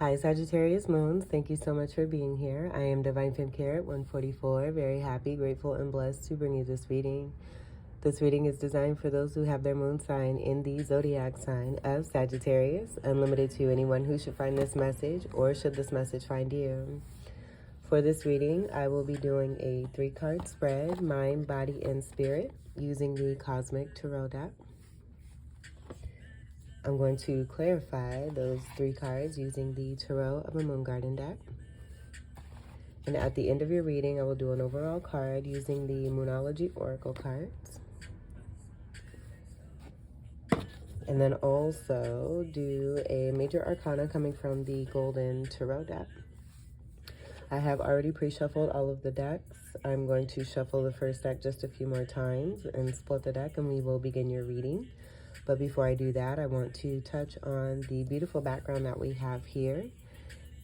Hi, Sagittarius moons. Thank you so much for being here. I am Divine Femme Carrot 144. Very happy, grateful, and blessed to bring you this reading. This reading is designed for those who have their moon sign in the zodiac sign of Sagittarius, unlimited to anyone who should find this message or should this message find you. For this reading, I will be doing a 3-card spread, mind, body, and spirit, using the Cosmic Tarot deck. I'm going to clarify those 3 cards using the Tarot of a Moon Garden deck. And at the end of your reading, I will do an overall card using the Moonology Oracle cards. And then also do a major arcana coming from the Golden Tarot deck. I have already pre-shuffled all of the decks. I'm going to shuffle the first deck just a few more times and split the deck, and we will begin your reading. But before I do that, I want to touch on the beautiful background that we have here,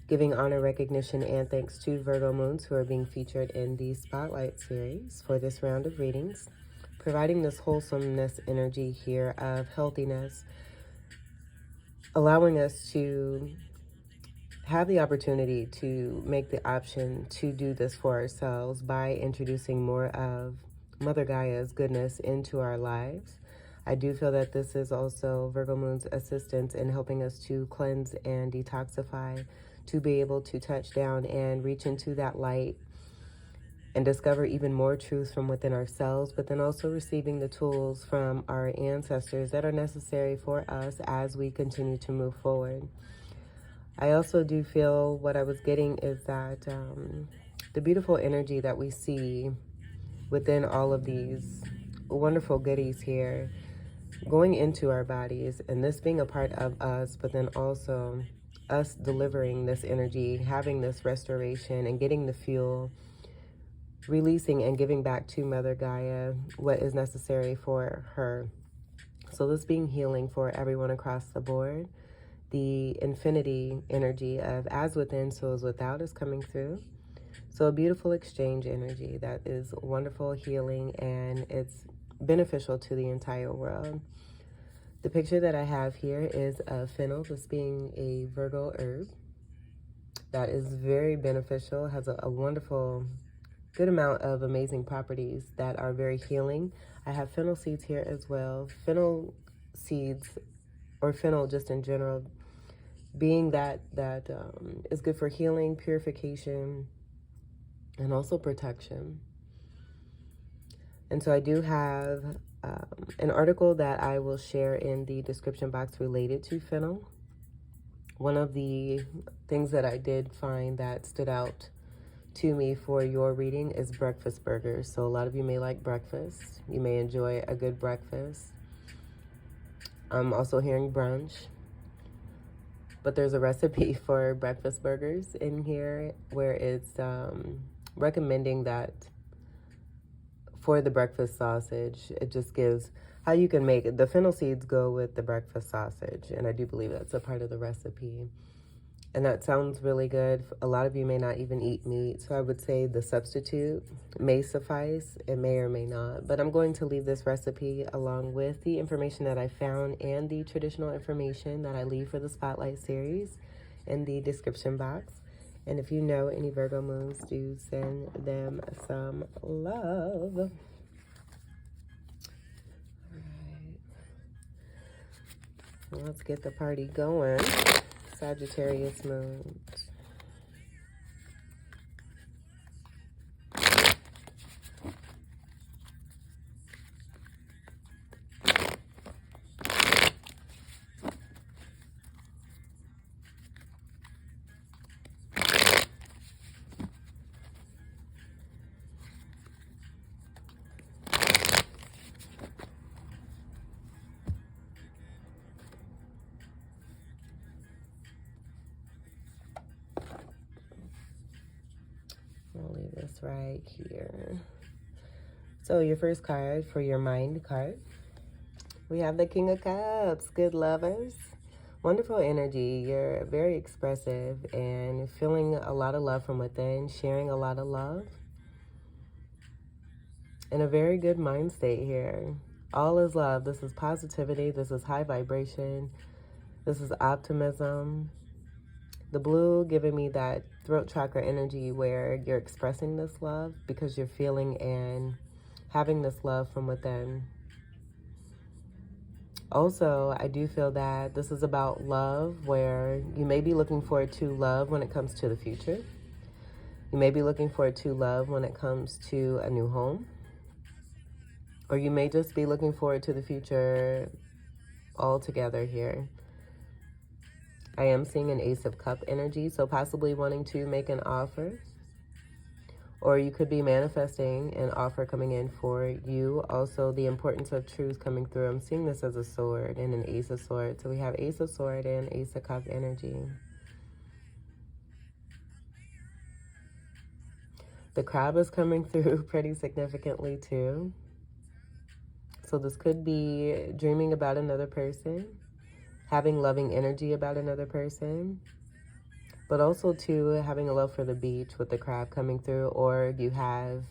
giving honor, recognition, and thanks to Virgo moons who are being featured in the Spotlight series for this round of readings, providing this wholesomeness energy here of healthiness, allowing us to have the opportunity to make the option to do this for ourselves by introducing more of Mother Gaia's goodness into our lives. I do feel that this is also Virgo moon's assistance in helping us to cleanse and detoxify, to be able to touch down and reach into that light and discover even more truths from within ourselves, but then also receiving the tools from our ancestors that are necessary for us as we continue to move forward. I also do feel what I was getting is that the beautiful energy that we see within all of these wonderful goodies here going into our bodies, and this being a part of us, but then also us delivering this energy, having this restoration and getting the fuel, releasing and giving back to Mother Gaia what is necessary for her. So this being healing for everyone across the board. The infinity energy of as within, so as without is coming through. So a beautiful exchange energy that is wonderful, healing, and it's beneficial to the entire world. The picture that I have here is of Fennel, this being a Virgo herb that is very beneficial, has a wonderful, good amount of amazing properties that are very healing. I have fennel seeds here as well. Fennel seeds, or fennel just in general, being that is good for healing, purification, and also protection. And so I do have an article that I will share in the description box related to fennel. One of the things that I did find that stood out to me for your reading is breakfast burgers. So a lot of you may like breakfast. You may enjoy a good breakfast. I'm also hearing brunch. But there's a recipe for breakfast burgers in here where it's recommending that for the breakfast sausage, it just gives how you can make it. The fennel seeds go with the breakfast sausage, and I do believe that's a part of the recipe. And that sounds really good. A lot of you may not even eat meat, so I would say the substitute may suffice. It may or may not. But I'm going to leave this recipe along with the information that I found and the traditional information that I leave for the Spotlight series in the description box. And if you know any Virgo moons, do send them some love. All right. Well, let's get the party going. Sagittarius moons. I'll leave this right here. So your first card for your mind card, we have the King of Cups. Good lovers. Wonderful energy. You're very expressive and feeling a lot of love from within, sharing a lot of love. In a very good mind state here. All is love. This is positivity. This is high vibration. This is optimism. The blue giving me that throat chakra energy where you're expressing this love because you're feeling and having this love from within. Also, I do feel that this is about love, where you may be looking forward to love when it comes to the future. You may be looking forward to love when it comes to a new home. Or you may just be looking forward to the future altogether here. I am seeing an Ace of Cup energy, so possibly wanting to make an offer. Or you could be manifesting an offer coming in for you. Also, the importance of truth coming through. I'm seeing this as a sword and an Ace of Swords. So we have Ace of Sword and Ace of Cup energy. The crab is coming through pretty significantly too. So this could be dreaming about another person, having loving energy about another person, but also too having a love for the beach with the crab coming through, or you have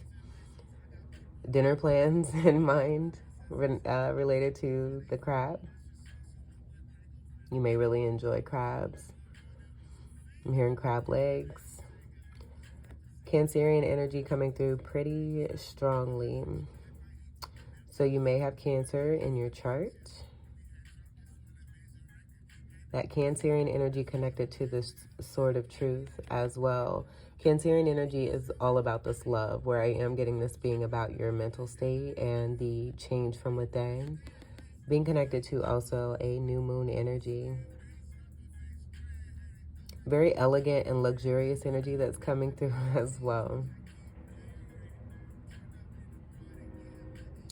dinner plans in mind related to the crab. You may really enjoy crabs. I'm hearing crab legs. Cancerian energy coming through pretty strongly. So you may have Cancer in your chart. That Cancerian energy connected to this sword of truth as well. Cancerian energy is all about this love, where I am getting this being about your mental state and the change from within. Being connected to also a new moon energy. Very elegant and luxurious energy that's coming through as well.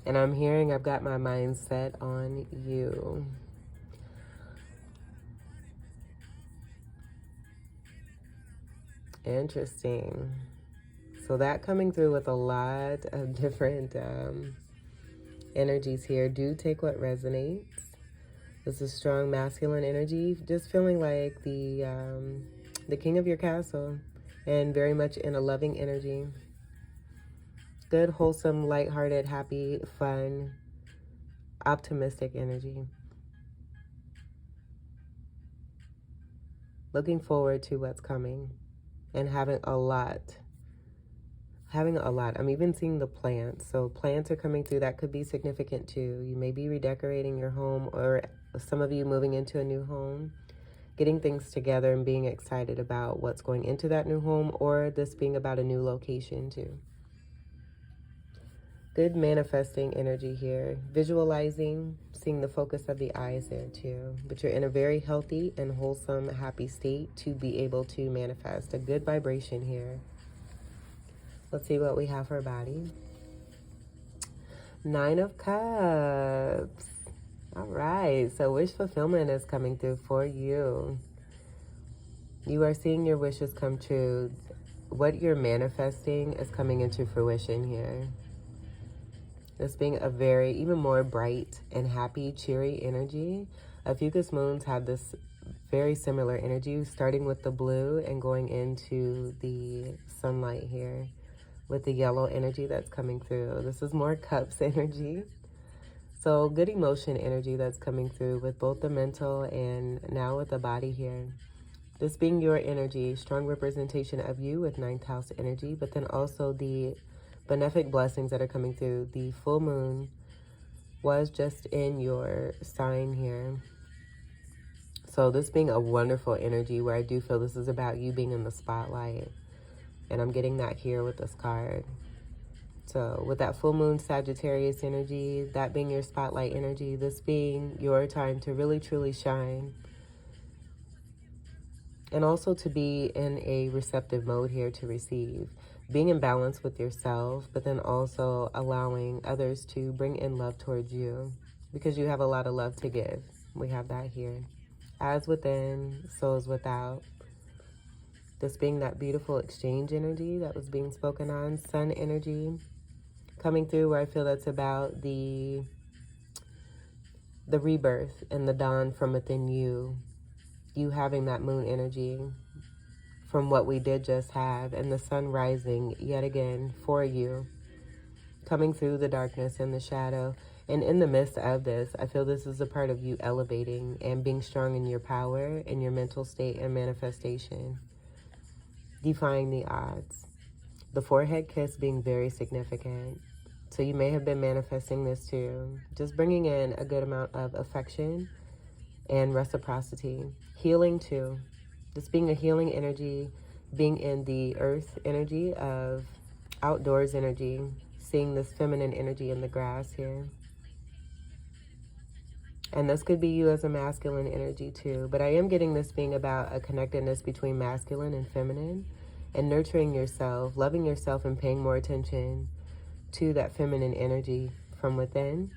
And I'm hearing I've got my mind set on you. Interesting. So that coming through with a lot of different energies here. Do take what resonates. This is strong masculine energy. Just feeling like the king of your castle, and very much in a loving energy. Good, wholesome, lighthearted, happy, fun, optimistic energy. Looking forward to what's coming and having a lot. I'm even seeing the plants. So plants are coming through. That could be significant too. You may be redecorating your home, or some of you moving into a new home, getting things together and being excited about what's going into that new home, or this being about a new location too. Good manifesting energy here. Visualizing, seeing the focus of the eyes there too. But you're in a very healthy and wholesome, happy state to be able to manifest. A good vibration here. Let's see what we have for body. 9 of Cups. All right, so wish fulfillment is coming through for you. You are seeing your wishes come true. What you're manifesting is coming into fruition here. This being a very, even more bright and happy, cheery energy. Fucus moons have this very similar energy, starting with the blue and going into the sunlight here with the yellow energy that's coming through. This is more cups energy. So good emotion energy that's coming through with both the mental and now with the body here. This being your energy, strong representation of you with 9th house energy, but then also the benefic blessings that are coming through. The full moon was just in your sign here. So this being a wonderful energy where I do feel this is about you being in the spotlight. And I'm getting that here with this card. So with that full moon Sagittarius energy, that being your spotlight energy, this being your time to really truly shine. And also to be in a receptive mode here to receive. Being in balance with yourself, but then also allowing others to bring in love towards you. Because you have a lot of love to give. We have that here. As within, so is without. This being that beautiful exchange energy that was being spoken on. Sun energy coming through, where I feel that's about the rebirth and the dawn from within you. You having that moon energy from what we did just have, and the sun rising yet again for you, coming through the darkness and the shadow. And in the midst of this, I feel this is a part of you elevating and being strong in your power, in your mental state and manifestation, defying the odds. The forehead kiss being very significant. So you may have been manifesting this too. Just bringing in a good amount of affection and reciprocity. Healing too. This being a healing energy, being in the earth energy of outdoors energy, seeing this feminine energy in the grass here. And this could be you as a masculine energy too. But I am getting this being about a connectedness between masculine and feminine, and nurturing yourself, loving yourself, and paying more attention to that feminine energy from within.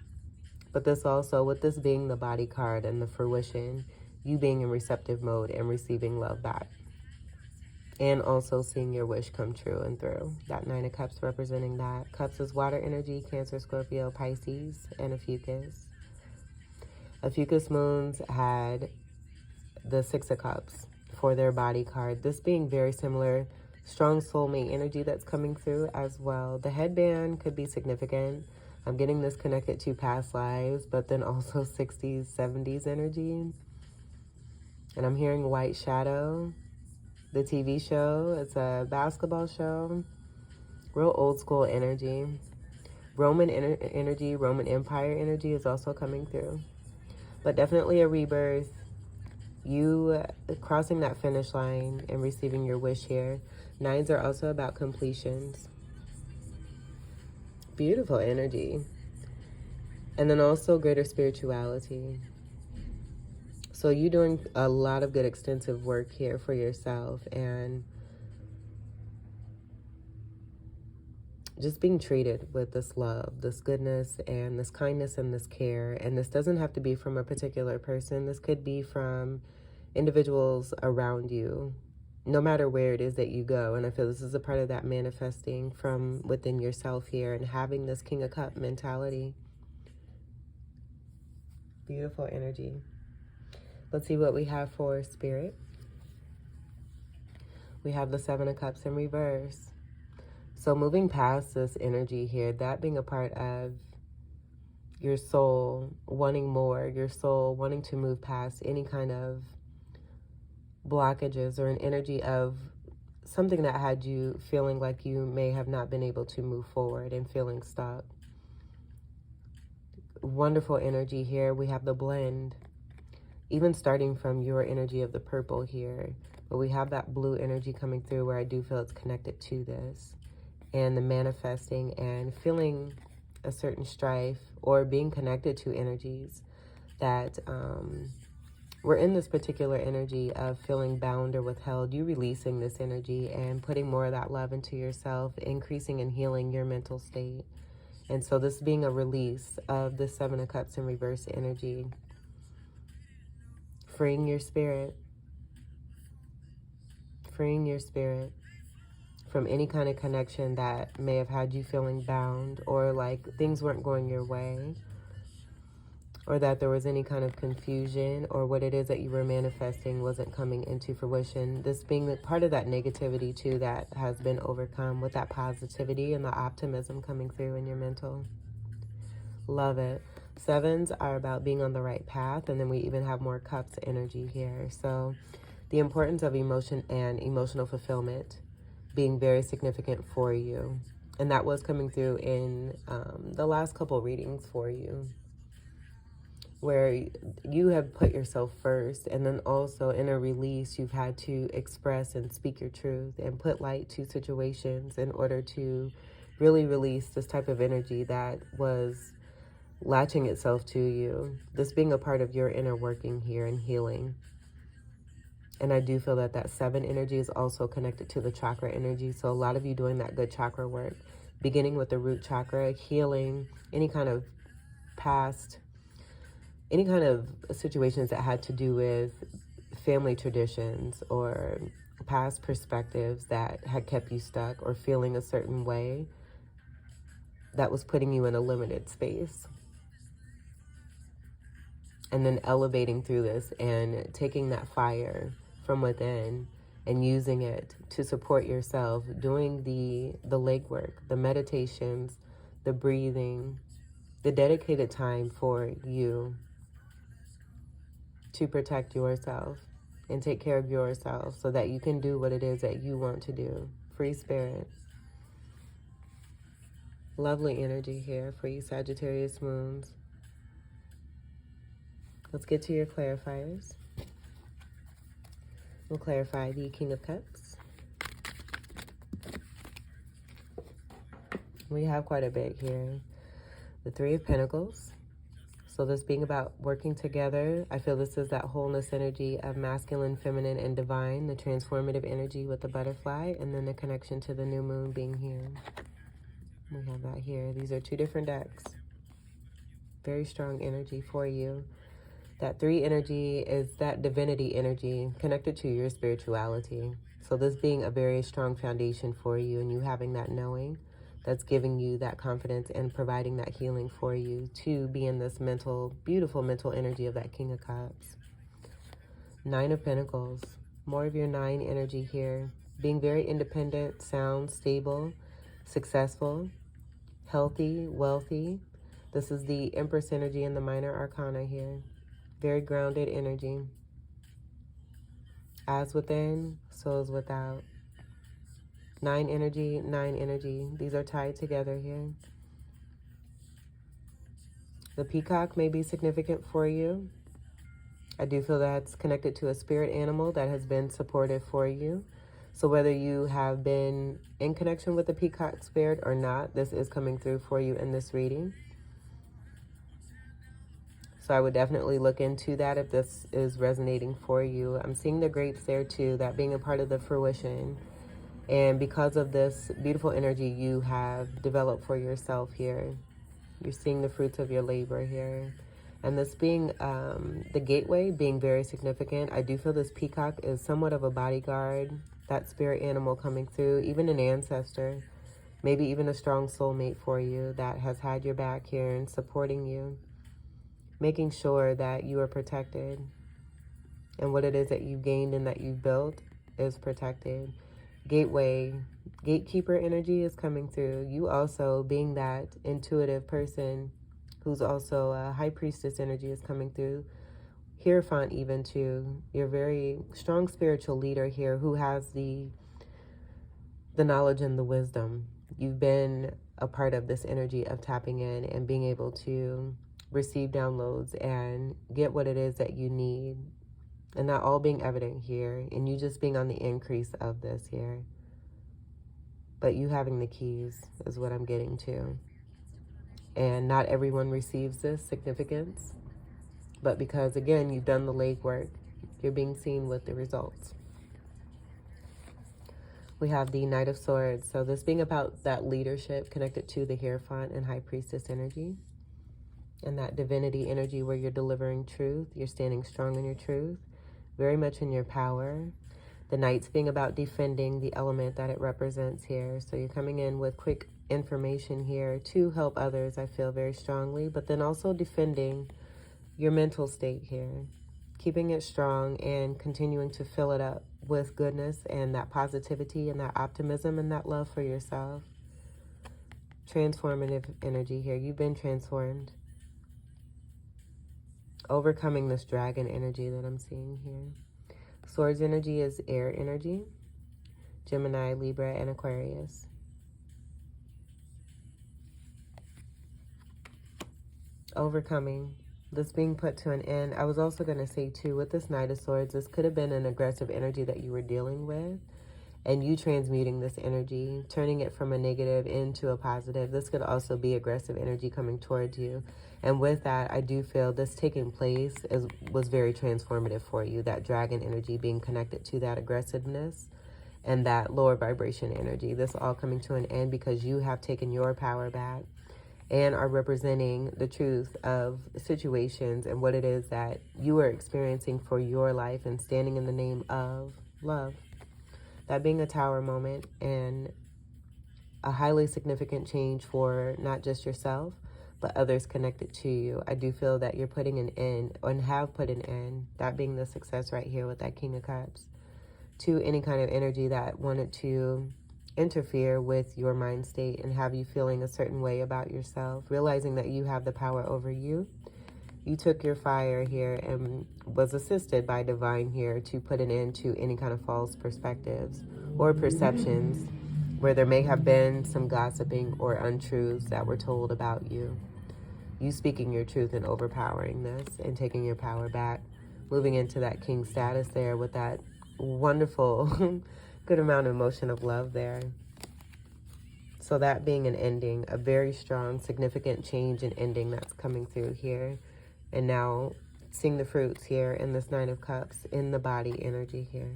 But this also, with this being the body card and the fruition, you being in receptive mode and receiving love back. And also seeing your wish come true and through. That Nine of Cups representing that. Cups is water energy, Cancer, Scorpio, Pisces, and Ophiuchus. Ophiuchus moons had the Six of Cups for their body card. This being very similar, strong soulmate energy that's coming through as well. The headband could be significant. I'm getting this connected to past lives, but then also 60s, 70s energy. And I'm hearing White Shadow, the TV show. It's a basketball show. Real old school energy. Roman energy, Roman Empire energy is also coming through. But definitely a rebirth. You crossing that finish line and receiving your wish here. Nines are also about completions. Beautiful energy. And then also greater spirituality. So you're doing a lot of good extensive work here for yourself, and just being treated with this love, this goodness, and this kindness, and this care. And this doesn't have to be from a particular person. This could be from individuals around you, no matter where it is that you go. And I feel this is a part of that manifesting from within yourself here and having this King of Cup mentality. Beautiful energy. Let's see what we have for Spirit. We have the Seven of Cups in reverse. So moving past this energy here, that being a part of your soul wanting more, your soul wanting to move past any kind of blockages or an energy of something that had you feeling like you may have not been able to move forward and feeling stuck. Wonderful energy here. We have the blend, even starting from your energy of the purple here, but we have that blue energy coming through where I do feel it's connected to this, and the manifesting and feeling a certain strife or being connected to energies that we're in this particular energy of feeling bound or withheld. You releasing this energy and putting more of that love into yourself, increasing and healing your mental state. And so this being a release of the Seven of Cups in reverse energy, freeing your spirit from any kind of connection that may have had you feeling bound, or like things weren't going your way, or that there was any kind of confusion, or what it is that you were manifesting wasn't coming into fruition. This being part of that negativity too that has been overcome with that positivity and the optimism coming through in your mental. Love it. Sevens are about being on the right path, and then we even have more cups energy here. So the importance of emotion and emotional fulfillment being very significant for you. And that was coming through in the last couple readings for you, where you have put yourself first, and then also in a release you've had to express and speak your truth and put light to situations in order to really release this type of energy that was latching itself to you. This being a part of your inner working here and healing. And I do feel that that seven energy is also connected to the chakra energy. So a lot of you doing that good chakra work, beginning with the root chakra, healing any kind of past, any kind of situations that had to do with family traditions or past perspectives that had kept you stuck or feeling a certain way that was putting you in a limited space. And then elevating through this and taking that fire from within and using it to support yourself, doing the legwork, the meditations, the breathing, the dedicated time for you to protect yourself and take care of yourself so that you can do what it is that you want to do. Free spirit. Lovely energy here for you Sagittarius moons. Let's get to your clarifiers. We'll clarify the King of Cups. We have quite a bit here. The Three of Pentacles. So this being about working together, I feel this is that wholeness energy of masculine, feminine, and divine, the transformative energy with the butterfly, and then the connection to the new moon being here. We have that here. These are two different decks. Very strong energy for you. That 3 energy is that divinity energy connected to your spirituality. So this being a very strong foundation for you and you having that knowing that's giving you that confidence and providing that healing for you to be in this mental, beautiful mental energy of that King of Cups. 9 of Pentacles. More of your 9 energy here. Being very independent, sound, stable, successful, healthy, wealthy. This is the Empress energy in the minor arcana here. Very grounded energy. As within, so is without. 9 energy, 9 energy. These are tied together here. The peacock may be significant for you. I do feel that's connected to a spirit animal that has been supportive for you. So whether you have been in connection with the peacock spirit or not, this is coming through for you in this reading. So I would definitely look into that if this is resonating for you. I'm seeing the grapes there too, that being a part of the fruition. And because of this beautiful energy you have developed for yourself here, you're seeing the fruits of your labor here. And this being the gateway being very significant. I do feel this peacock is somewhat of a bodyguard, that spirit animal coming through, even an ancestor, maybe even a strong soulmate for you that has had your back here and supporting you, making sure that you are protected and what it is that you've gained and that you've built is protected. Gateway, gatekeeper energy is coming through. You also being that intuitive person who's also a high priestess energy is coming through. Hierophant even too. You're a very strong spiritual leader here who has the knowledge and the wisdom. You've been a part of this energy of tapping in and being able to receive downloads and get what it is that you need, and that all being evident here, and you just being on the increase of this here. But you having the keys is what I'm getting to. And not everyone receives this significance, but because again you've done the legwork, you're being seen with the results. We have the Knight of Swords. So this being about that leadership connected to the Hierophant and High Priestess energy. And that divinity energy where you're delivering truth, you're standing strong in your truth, very much in your power. The Knight's being about defending the element that it represents here. So you're coming in with quick information here to help others, I feel very strongly, but then also defending your mental state here, keeping it strong and continuing to fill it up with goodness and that positivity and that optimism and that love for yourself. Transformative energy here. You've been transformed. Overcoming this dragon energy that I'm seeing here. Swords energy is air energy. Gemini, Libra, and Aquarius. Overcoming. This being put to an end. I was also going to say too, with this Knight of Swords, this could have been an aggressive energy that you were dealing with. And you transmuting this energy, turning it from a negative into a positive. This could also be aggressive energy coming towards you. And with that, I do feel this taking place was very transformative for you. That dragon energy being connected to that aggressiveness and that lower vibration energy. This all coming to an end because you have taken your power back and are representing the truth of situations and what it is that you are experiencing for your life and standing in the name of love. That being a tower moment and a highly significant change for not just yourself, but others connected to you. I do feel that you're putting an end and have put an end, that being the success right here with that King of Cups, to any kind of energy that wanted to interfere with your mind state and have you feeling a certain way about yourself, realizing that you have the power over you. You took your fire here and was assisted by divine here to put an end to any kind of false perspectives or perceptions where there may have been some gossiping or untruths that were told about you. You speaking your truth and overpowering this and taking your power back, moving into that king status there with that wonderful good amount of emotion of love there. So that being an ending, a very strong, significant change and ending that's coming through here. And now seeing the fruits here in this Nine of Cups in the body energy here.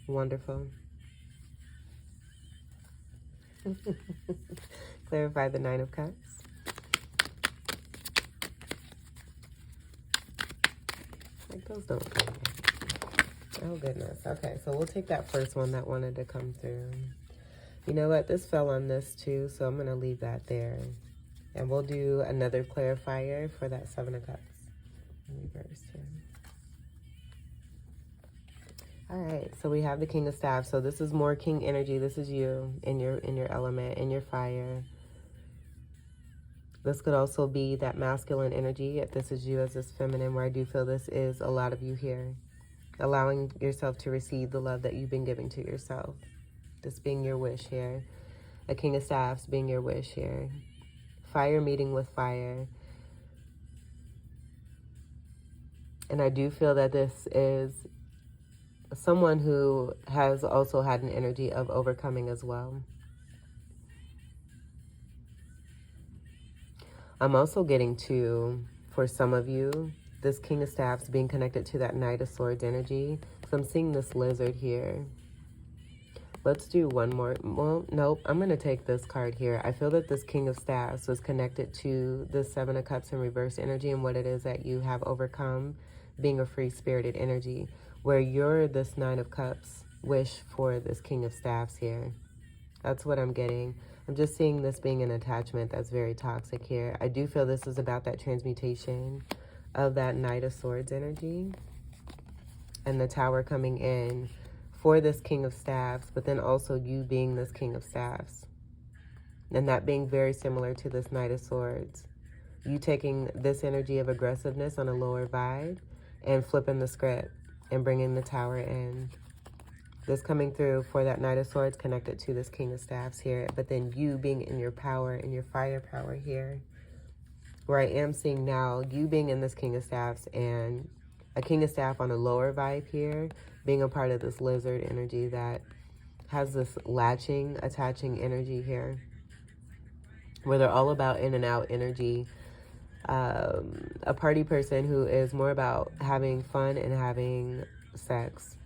Wonderful. Clarify the Nine of Cups. Like those don't come back. Oh goodness. Okay, so we'll take that first one that wanted to come through. You know what? This fell on this too, so I'm going to leave that there. And we'll do another clarifier for that Seven of Cups. Reverse here. All right, so we have the King of Staffs. So this is more King energy. This is you in your element, in your fire. This could also be that masculine energy if this is you as this feminine, where I do feel this is a lot of you here. Allowing yourself to receive the love that you've been giving to yourself. This being your wish here. A King of Staffs being your wish here. Fire meeting with fire. And I do feel that this is someone who has also had an energy of overcoming as well. I'm also getting to, for some of you, this King of Staffs being connected to that Knight of Swords energy. So I'm seeing this lizard here. Let's do one more. Well, nope. I'm going to take this card here. I feel that this King of Staffs was connected to the Seven of Cups in reverse energy and what it is that you have overcome, being a free-spirited energy, where you're this Nine of Cups wish for this King of Staffs here. That's what I'm getting. I'm just seeing this being an attachment that's very toxic here. I do feel this is about that transmutation of that Knight of Swords energy and the Tower coming in for this King of Staffs, but then also you being this King of Staffs. And that being very similar to this Knight of Swords. You taking this energy of aggressiveness on a lower vibe and flipping the script and bringing the Tower in. This coming through for that Knight of Swords connected to this King of Staffs here, but then you being in your power, in your fire power here. Where I am seeing now, you being in this King of Staffs and a King of Staff on a lower vibe here, being a part of this lizard energy that has this latching, attaching energy here. Where they're all about in and out energy. A party person who is more about having fun and having sex.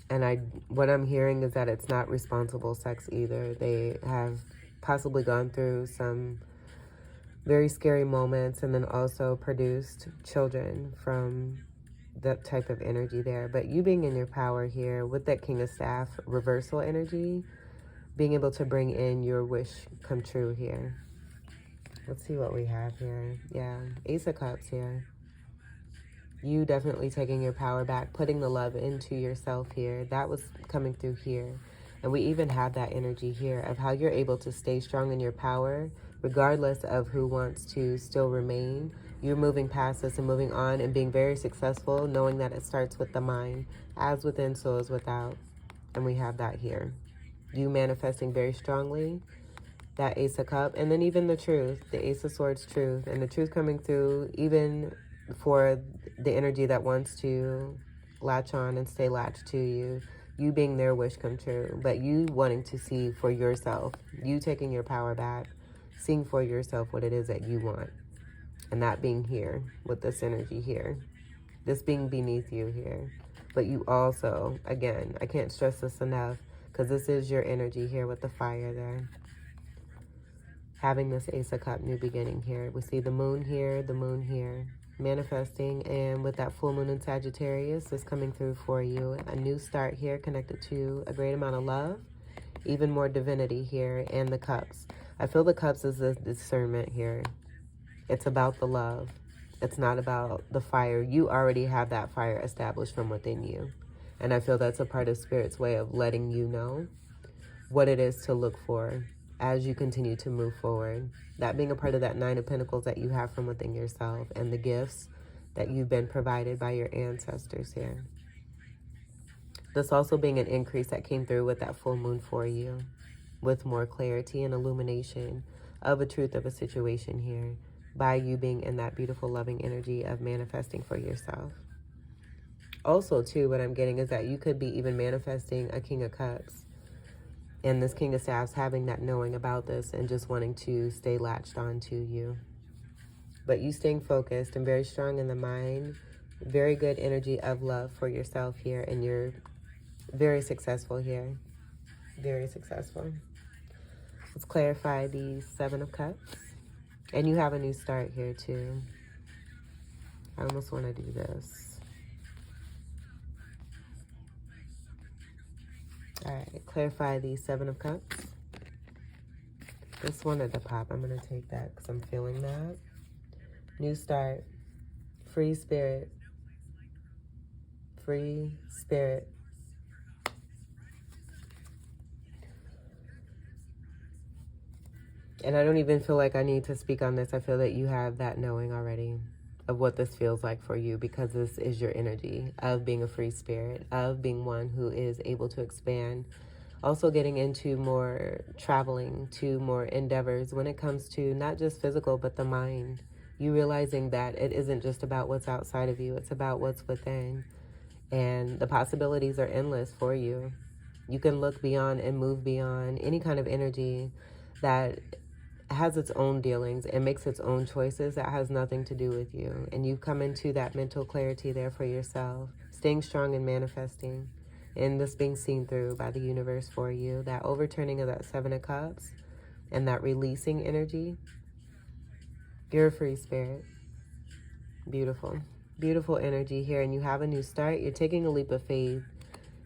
And what I'm hearing is that it's not responsible sex either. They have possibly gone through some very scary moments and then also produced children from that type of energy there. But you being in your power here with that King of Staff reversal energy, being able to bring in your wish come true here. Let's see what we have here. Yeah, Ace of Cups here. You definitely taking your power back, putting the love into yourself here. That was coming through here. And we even have that energy here of how you're able to stay strong in your power, regardless of who wants to still remain. You're moving past this and moving on and being very successful, knowing that it starts with the mind. As within, so is without. And we have that here. You manifesting very strongly. That Ace of Cups. And then even the truth. The Ace of Swords truth. And the truth coming through even for the energy that wants to latch on and stay latched to you. You being their wish come true. But you wanting to see for yourself. You taking your power back. Seeing for yourself what it is that you want. And that being here with this energy here. This being beneath you here. But you also, again, I can't stress this enough, because this is your energy here with the fire there. Having this Ace of Cups new beginning here. We see the moon here, the moon here. Manifesting, and with that full moon in Sagittarius is coming through for you. A new start here connected to a great amount of love. Even more divinity here, and the cups. I feel the cups is the discernment here. It's about the love. It's not about the fire. You already have that fire established from within you. And I feel that's a part of Spirit's way of letting you know what it is to look for as you continue to move forward. That being a part of that Nine of Pentacles that you have from within yourself and the gifts that you've been provided by your ancestors here. This also being an increase that came through with that full moon for you, with more clarity and illumination of a truth of a situation here, by you being in that beautiful loving energy of manifesting for yourself. Also, too, what I'm getting is that you could be even manifesting a King of Cups. And this King of Staffs having that knowing about this and just wanting to stay latched on to you. But you staying focused and very strong in the mind. Very good energy of love for yourself here. And you're very successful here. Very successful. Let's clarify the Seven of Cups. And you have a new start here too. I almost want to do this. All right, clarify the Seven of Cups. This one at the pop, I'm going to take that because I'm feeling that. New start. Free spirit. Free spirit. And I don't even feel like I need to speak on this. I feel that you have that knowing already of what this feels like for you, because this is your energy of being a free spirit, of being one who is able to expand. Also getting into more traveling, to more endeavors when it comes to not just physical, but the mind. You realizing that it isn't just about what's outside of you, it's about what's within. And the possibilities are endless for you. You can look beyond and move beyond any kind of energy that has its own dealings and makes its own choices that has nothing to do with you. And you come into that mental clarity there for yourself, staying strong and manifesting, and this being seen through by the universe for you. That overturning of that Seven of Cups and that releasing energy. You're a free spirit. Beautiful. Beautiful energy here. And you have a new start. You're taking a leap of faith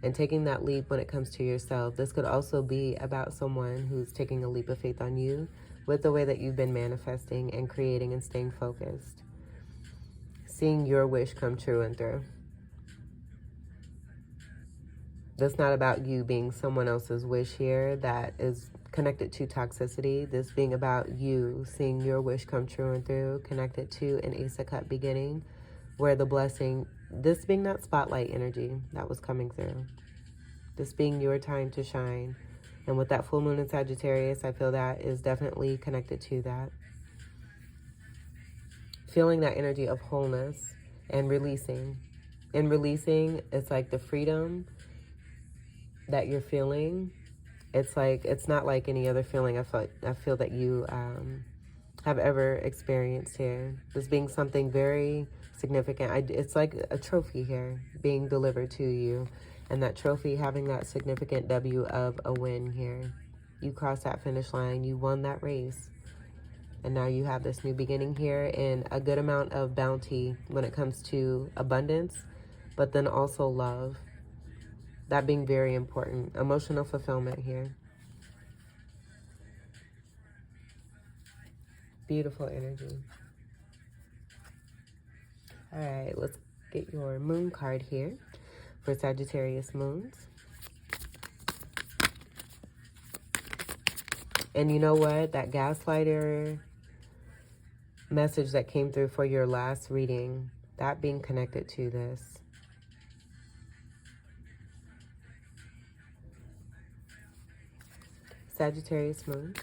and taking that leap when it comes to yourself. This could also be about someone who's taking a leap of faith on you with the way that you've been manifesting and creating and staying focused. Seeing your wish come true and through. That's not about you being someone else's wish here that is connected to toxicity. This being about you seeing your wish come true and through, connected to an Ace of Cups beginning, where the blessing, this being that spotlight energy that was coming through. This being your time to shine. And with that full moon in Sagittarius, I feel that is definitely connected to that. Feeling that energy of wholeness and releasing. In releasing, it's like the freedom that you're feeling. It's like, it's not like any other feeling I feel that you have ever experienced here. This being something very significant. It's like a trophy here being delivered to you. And that trophy having that significant W of a win here. You crossed that finish line. You won that race. And now you have this new beginning here and a good amount of bounty when it comes to abundance, but then also love. That being very important. Emotional fulfillment here. Beautiful energy. All right, let's get your moon card here for Sagittarius moons. And you know what? That gaslighter message that came through for your last reading, that being connected to this. Sagittarius moons.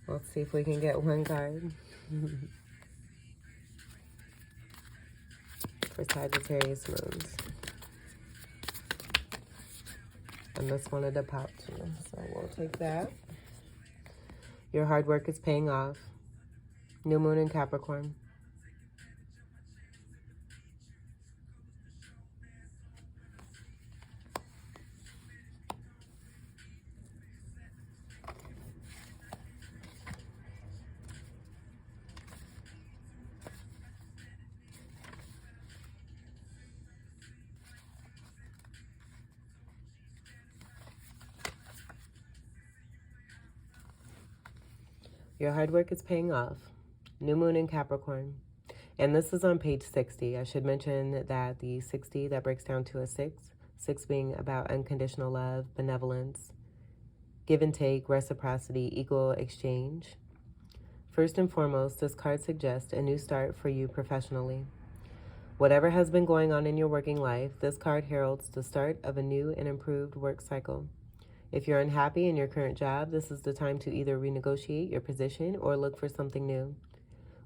Let's see if we can get one card. For Sagittarius moons. And this wanted to pop too, so we'll take that. Your hard work is paying off. New moon in Capricorn. Your hard work is paying off. New moon in Capricorn. And this is on page 60. I should mention that the 60, that breaks down to a 6. 6 being about unconditional love, benevolence, give and take, reciprocity, equal exchange. First and foremost, this card suggests a new start for you professionally. Whatever has been going on in your working life, this card heralds the start of a new and improved work cycle. If you're unhappy in your current job, this is the time to either renegotiate your position or look for something new.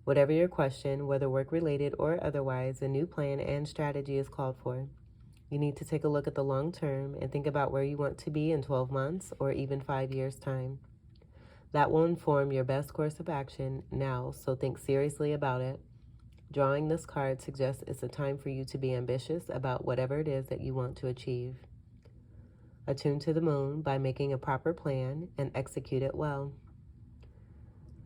Whatever your question, whether work-related or otherwise, a new plan and strategy is called for. You need to take a look at the long term and think about where you want to be in 12 months or even 5 years' time. That will inform your best course of action now, so think seriously about it. Drawing this card suggests it's a time for you to be ambitious about whatever it is that you want to achieve. Attune to the moon by making a proper plan and execute it well.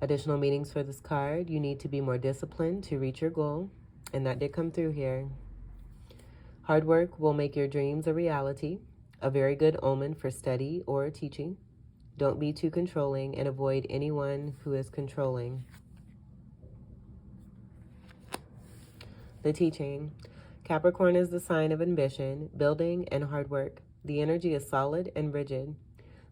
Additional meanings for this card: you need to be more disciplined to reach your goal, and that did come through here. Hard work will make your dreams a reality, a very good omen for study or teaching. Don't be too controlling and avoid anyone who is controlling. The teaching: Capricorn is the sign of ambition, building, and hard work. The energy is solid and rigid.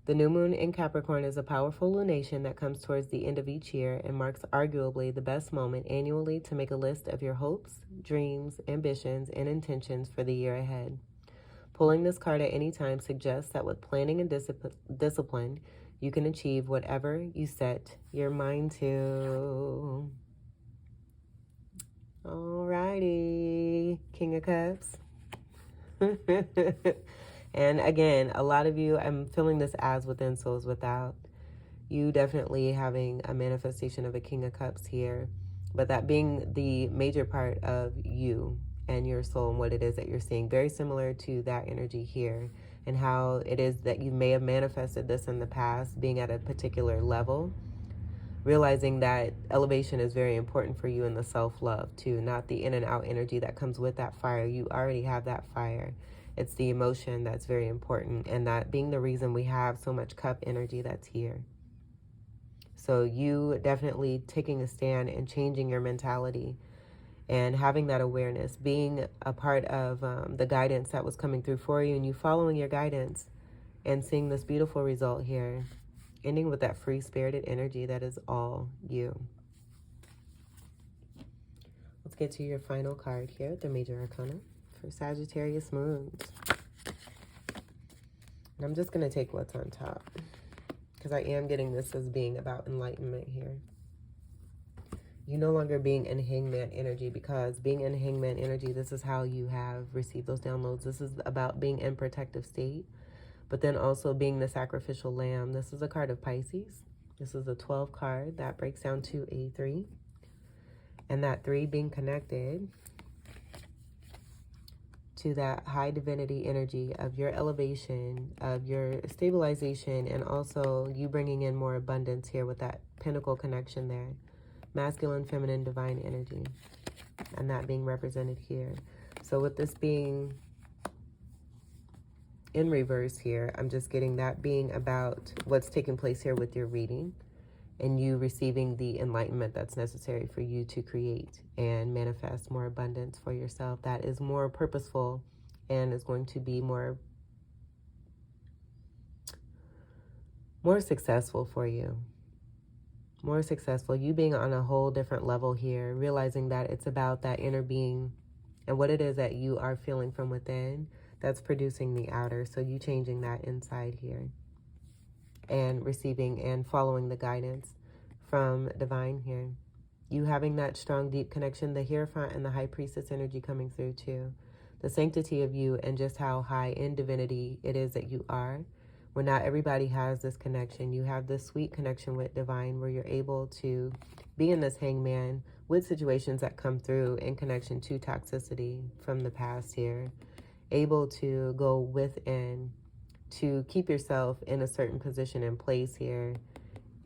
The new moon in Capricorn is a powerful lunation that comes towards the end of each year and marks arguably the best moment annually to make a list of your hopes, dreams, ambitions, and intentions for the year ahead. Pulling this card at any time suggests that with planning and discipline, you can achieve whatever you set your mind to. Alrighty, King of Cups. And again, a lot of you, I'm feeling this as within, so as without. You definitely having a manifestation of a King of Cups here, but that being the major part of you and your soul and what it is that you're seeing. Very similar to that energy here and how it is that you may have manifested this in the past, being at a particular level. Realizing that elevation is very important for you in the self-love too, not the in and out energy that comes with that fire. You already have that fire. It's the emotion that's very important, and that being the reason we have so much cup energy that's here. So you definitely taking a stand and changing your mentality and having that awareness, being a part of the guidance that was coming through for you, and you following your guidance and seeing this beautiful result here, ending with that free-spirited energy that is all you. Let's get to your final card here, the Major Arcana for Sagittarius moons. And I'm just going to take what's on top because I am getting this as being about enlightenment here. You no longer being in hangman energy, because being in hangman energy, this is how you have received those downloads. This is about being in protective state, but then also being the sacrificial lamb. This is a card of Pisces. This is a 12 card that breaks down to a 3. And that 3 being connected to that high divinity energy of your elevation, of your stabilization, and also you bringing in more abundance here with that pentacle connection there. Masculine, feminine, divine energy. And that being represented here. So with this being in reverse here, I'm just getting that being about what's taking place here with your reading and you receiving the enlightenment that's necessary for you to create and manifest more abundance for yourself that is more purposeful and is going to be more successful for you. More successful. You being on a whole different level here, realizing that it's about that inner being and what it is that you are feeling from within that's producing the outer. So you changing that inside here and receiving and following the guidance from divine here. You having that strong, deep connection, the Hierophant and the High Priestess energy coming through too. The sanctity of you and just how high in divinity it is that you are. Where not everybody has this connection. You have this sweet connection with divine where you're able to be in this hangman with situations that come through in connection to toxicity from the past here. Able to go within to keep yourself in a certain position and place here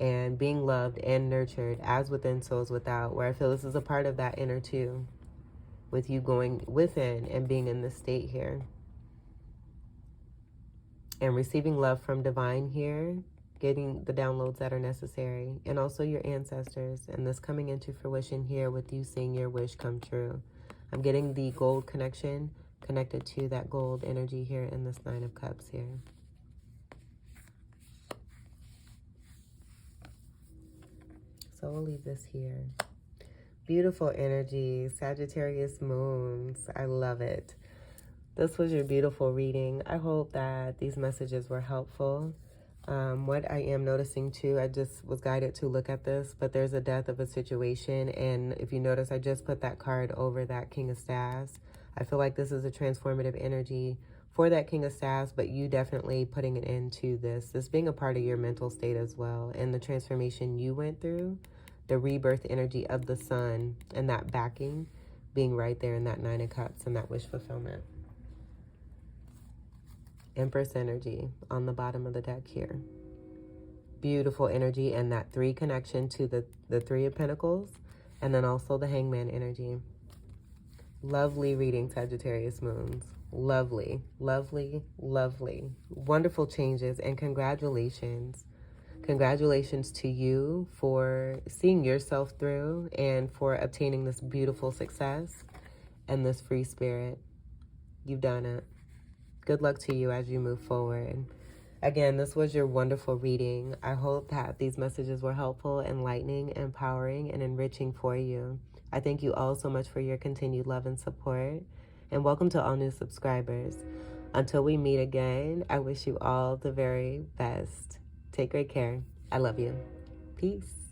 and being loved and nurtured as within, so as without, where I feel this is a part of that inner too, with you going within and being in this state here and receiving love from divine here, getting the downloads that are necessary, and also your ancestors, and this coming into fruition here with you seeing your wish come true. I'm getting the gold connection connected to that gold energy here in this Nine of Cups here. So we'll leave this here. Beautiful energy, Sagittarius moons. I love it. This was your beautiful reading. I hope that these messages were helpful. What I am noticing too, I just was guided to look at this, but there's a death of a situation. And if you notice, I just put that card over that King of Staves. I feel like this is a transformative energy for that King of Staves, but you definitely putting an end to this being a part of your mental state as well, and the transformation you went through, the rebirth energy of the sun, and that backing being right there in that Nine of Cups and that wish fulfillment. Empress energy on the bottom of the deck here. Beautiful energy, and that 3 connection to the 3 of Pentacles, and then also the Hangman energy. Lovely reading, Sagittarius moons. Lovely, lovely, lovely. Wonderful changes, and congratulations. Congratulations to you for seeing yourself through and for obtaining this beautiful success and this free spirit. You've done it. Good luck to you as you move forward. Again, this was your wonderful reading. I hope that these messages were helpful, enlightening, empowering, and enriching for you. I thank you all so much for your continued love and support. And welcome to all new subscribers. Until we meet again, I wish you all the very best. Take great care. I love you. Peace.